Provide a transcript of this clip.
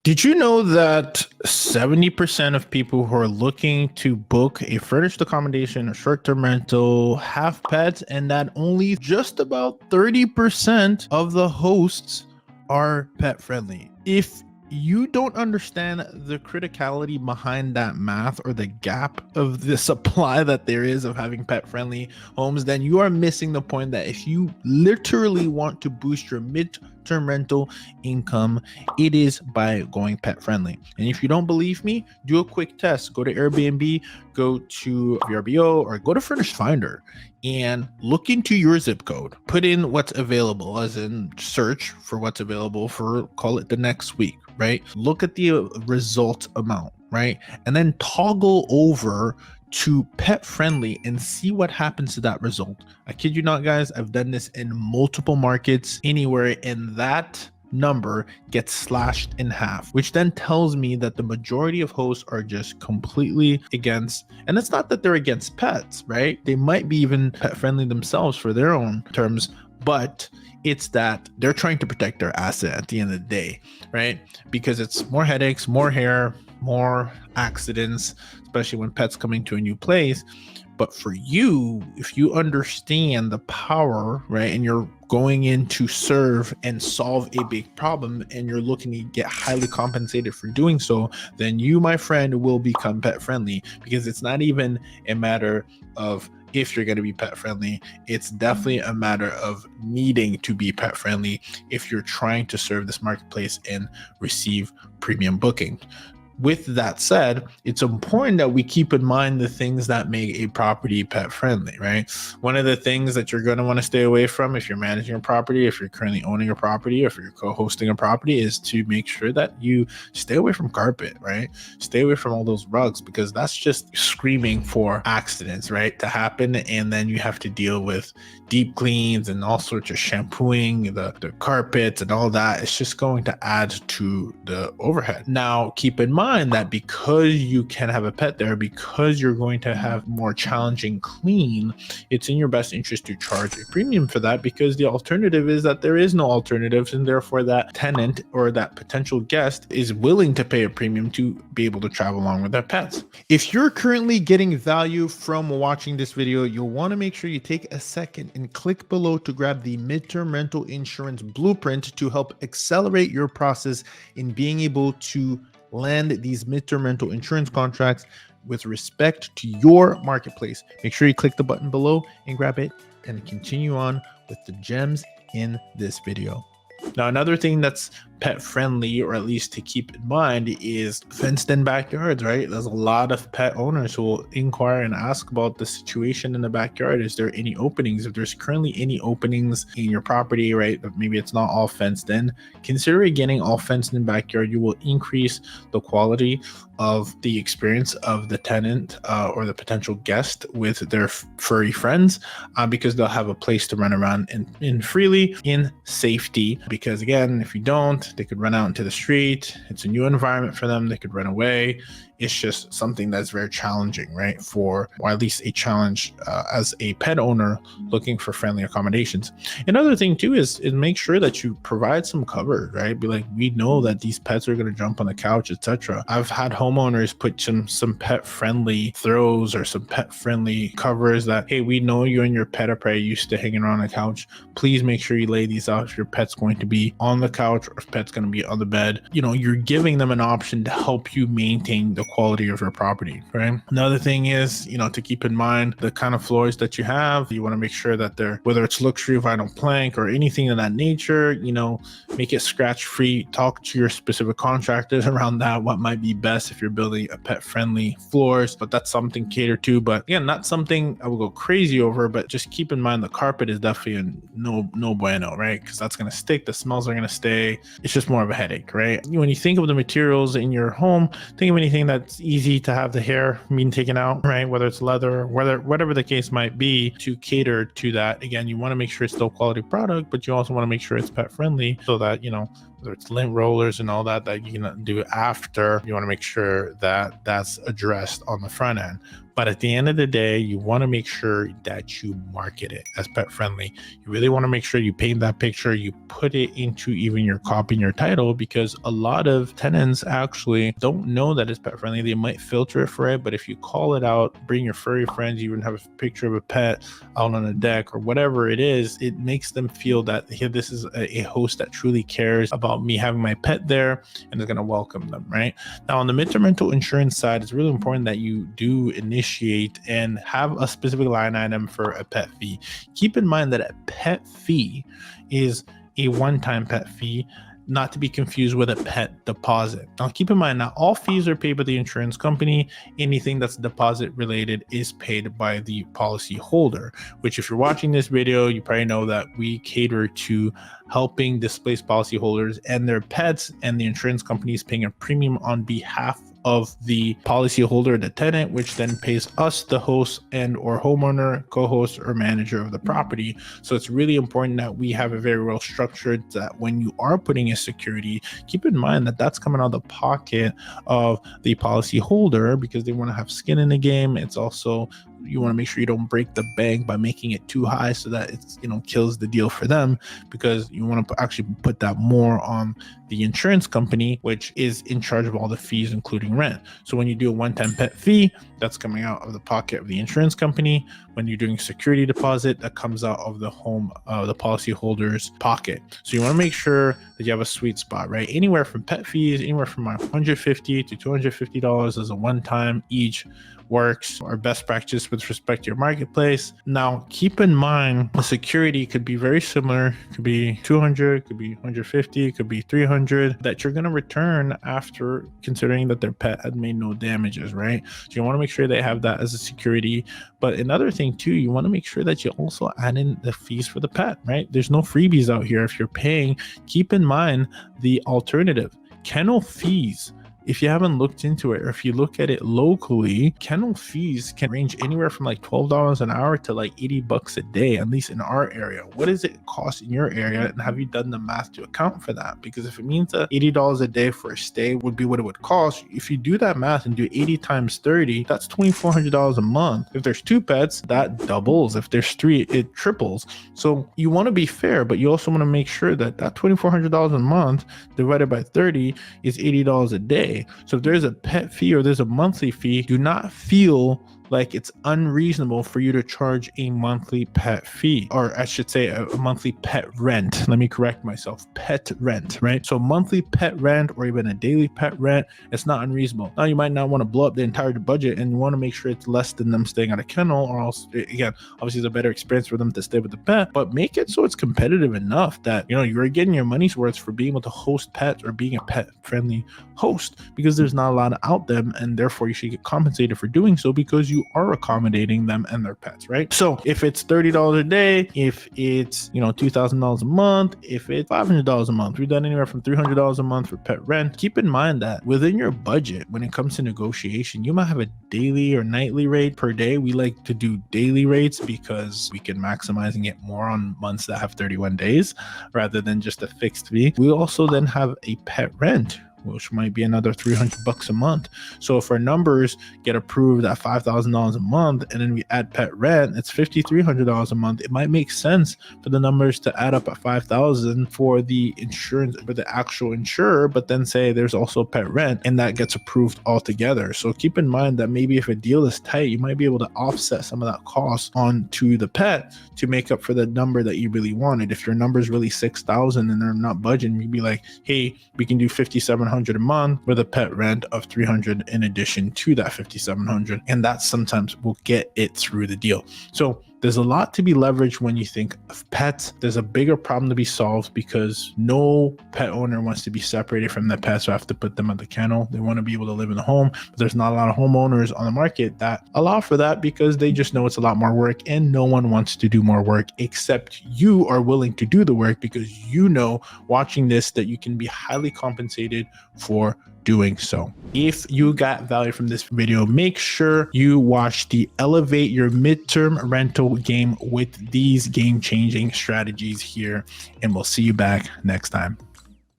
Did you know that 70% of people who are looking to book a furnished accommodation or short-term rental have pets, and that only just about 30% of the hosts are pet friendly? If you don't understand the criticality behind that math or the gap of the supply that there is of having pet friendly homes, then you are missing the point that if you literally want to boost your mid-term rental income, it is by going pet friendly. And if you don't believe me, do a quick test. Go to Airbnb, go to VRBO, or go to Furnished Finder and look into your zip code. Put in what's available, as in search for what's available for, call it the next week, right? Look at the result amount, right? And then toggle over to pet friendly and see what happens to that result. I kid you not, guys, I've done this in multiple markets anywhere, and that number gets slashed in half, which then tells me that the majority of hosts are just completely against. And it's not that they're against pets, right? They might be even pet friendly themselves for their own terms, but it's that they're trying to protect their asset at the end of the day, right? Because it's more headaches, more hair, more accidents, especially when pets coming to a new place. But for you, if you understand the power, right, and you're going in to serve and solve a big problem, and you're looking to get highly compensated for doing so, then you, my friend, will become pet friendly. Because it's not even a matter of if you're going to be pet friendly, it's definitely a matter of needing to be pet friendly if you're trying to serve this marketplace and receive premium booking. With that said, it's important that we keep in mind the things that make a property pet friendly, right? One of the things that you're going to want to stay away from if you're managing a property, if you're currently owning a property, or if you're co-hosting a property, is to make sure that you stay away from carpet, right? Stay away from all those rugs, because that's just screaming for accidents, right, to happen. And then you have to deal with deep cleans and all sorts of shampooing, the carpets and all that. It's just going to add to the overhead. Now, keep in mind that because you can have a pet there, because you're going to have more challenging clean, it's in your best interest to charge a premium for that, because the alternative is that there is no alternatives, and therefore that tenant or that potential guest is willing to pay a premium to be able to travel along with their pets. If you're currently getting value from watching this video, you'll want to make sure you take a second and click below to grab the midterm rental insurance blueprint to help accelerate your process in being able to land these midterm rental insurance contracts with respect to your marketplace. Make sure you click the button below and grab it, and continue on with the gems in this video. Now, another thing that's pet friendly, or at least to keep in mind, is fenced in backyards, right? There's a lot of pet owners who will inquire and ask about the situation in the backyard. Is there any openings? If there's currently any openings in your property, right, but maybe it's not all fenced in, consider getting all fenced in backyard. You will increase the quality of the experience of the tenant or the potential guest with their furry friends, because they'll have a place to run around in freely in safety. Because again, if you don't, they could run out into the street. It's a new environment for them. They could run away. It's just something that's very challenging, right? Or at least a challenge as a pet owner looking for friendly accommodations. Another thing too is make sure that you provide some cover, right? Be like, we know that these pets are going to jump on the couch, etc. I've had homeowners put some pet friendly throws or some pet friendly covers that, hey, we know you and your pet are probably used to hanging around the couch. Please make sure you lay these out if your pet's going to be on the couch or if pet's going to be on the bed. You know, you're giving them an option to help you maintain the quality of your property, right? Another thing is, you know, to keep in mind the kind of floors that you have. You want to make sure that they're, whether it's luxury vinyl plank or anything of that nature, you know, make it scratch free. Talk to your specific contractors around that, what might be best if you're building a pet friendly floors, but that's something catered to. But again, not something I will go crazy over, but just keep in mind the carpet is definitely a no bueno, right? Because that's going to stick, the smells are going to stay. It's just more of a headache, right? When you think of the materials in your home, think of anything that's easy to have the hair being taken out, right? Whether it's leather, whatever the case might be, to cater to that. Again, you want to make sure it's still quality product, but you also want to make sure it's pet friendly so that, you know, whether it's lint rollers and all that you can do after. You want to make sure that that's addressed on the front end. But at the end of the day, you want to make sure that you market it as pet friendly. You really want to make sure you paint that picture, you put it into even your copy and your title, because a lot of tenants actually don't know that it's pet friendly. They might filter it for it, but if you call it out, bring your furry friends, you even have a picture of a pet out on a deck or whatever it is, it makes them feel that, hey, this is a host that truly cares about me having my pet there and is going to welcome them, right? Now, on the midterm rental insurance side, it's really important that you do initiate and have a specific line item for a pet fee. Keep in mind that a pet fee is a one-time pet fee, not to be confused with a pet deposit. Now, keep in mind, not all fees are paid by the insurance company. Anything that's deposit related is paid by the policy holder, which, if you're watching this video, you probably know that we cater to helping displaced policyholders and their pets, and the insurance company is paying a premium on behalf of the policyholder, the tenant, which then pays us, the host and or homeowner, co-host or manager of the property. So it's really important that we have a very well structured, that when you are putting a security, keep in mind that that's coming out of the pocket of the policyholder, because they want to have skin in the game. It's also, you want to make sure you don't break the bank by making it too high so that it's, kills the deal for them, because you want to actually put that more on the insurance company, which is in charge of all the fees, including rent. So when you do a one-time pet fee, that's coming out of the pocket of the insurance company. When you're doing security deposit, that comes out of the the policyholder's pocket. So you want to make sure that you have a sweet spot, right? Anywhere from pet fees, anywhere from $150 to $250 as a one-time each works. Our best practice with respect to your marketplace. Now, keep in mind, the security could be very similar. It could be 200, could be 150, could be 300 that you're going to return after considering that their pet had made no damages, right? So you want to make sure they have that as a security. But another thing too, you want to make sure that you also add in the fees for the pet, right? There's no freebies out here. If you're paying, keep in mind the alternative, kennel fees. If you haven't looked into it, or if you look at it locally, kennel fees can range anywhere from like $12 an hour to like $80 a day, at least in our area. What does it cost in your area? And have you done the math to account for that? Because if it means that $80 a day for a stay would be what it would cost, if you do that math and do 80 times 30, that's $2,400 a month. If there's 2 pets, that doubles. If there's 3, it triples. So you want to be fair, but you also want to make sure that that $2,400 a month divided by 30 is $80 a day. So if there's a pet fee or there's a monthly fee, do not feel like it's unreasonable for you to charge a monthly pet fee, or I should say a monthly pet rent. Let me correct myself, pet rent, right? So monthly pet rent or even a daily pet rent, it's not unreasonable. Now, you might not want to blow up the entire budget and you want to make sure it's less than them staying at a kennel, or else, again, obviously it's a better experience for them to stay with the pet, but make it so it's competitive enough that, you're getting your money's worth for being able to host pets or being a pet friendly host, because there's not a lot out there, and therefore you should get compensated for doing so because you are accommodating them and their pets, right? So if it's $30 a day, if it's $2,000 a month, if it's $500 a month, we've done anywhere from $300 a month for pet rent. Keep in mind that within your budget, when it comes to negotiation, you might have a daily or nightly rate per day. We like to do daily rates because we can maximize and get more on months that have 31 days rather than just a fixed fee. We also then have a pet rent, which might be another $300 a month. So if our numbers get approved at $5,000 a month, and then we add pet rent, it's $5,300 a month. It might make sense for the numbers to add up at $5,000 for the insurance, for the actual insurer, but then say there's also pet rent, and that gets approved altogether. So keep in mind that maybe if a deal is tight, you might be able to offset some of that cost onto the pet to make up for the number that you really wanted. If your number is really $6,000 and they're not budging, you'd be like, hey, we can do $5,700 a month with a pet rent of $300 in addition to that $5,700, and that sometimes will get it through the deal. So there's a lot to be leveraged when you think of pets. There's a bigger problem to be solved because no pet owner wants to be separated from their pets, so have to put them at the kennel. They want to be able to live in the home, but there's not a lot of homeowners on the market that allow for that because they just know it's a lot more work, and no one wants to do more work except you are willing to do the work, because watching this, that you can be highly compensated for doing so. If you got value from this video, make sure you watch the Elevate Your Midterm Rental Game with these game-changing strategies here, and we'll see you back next time.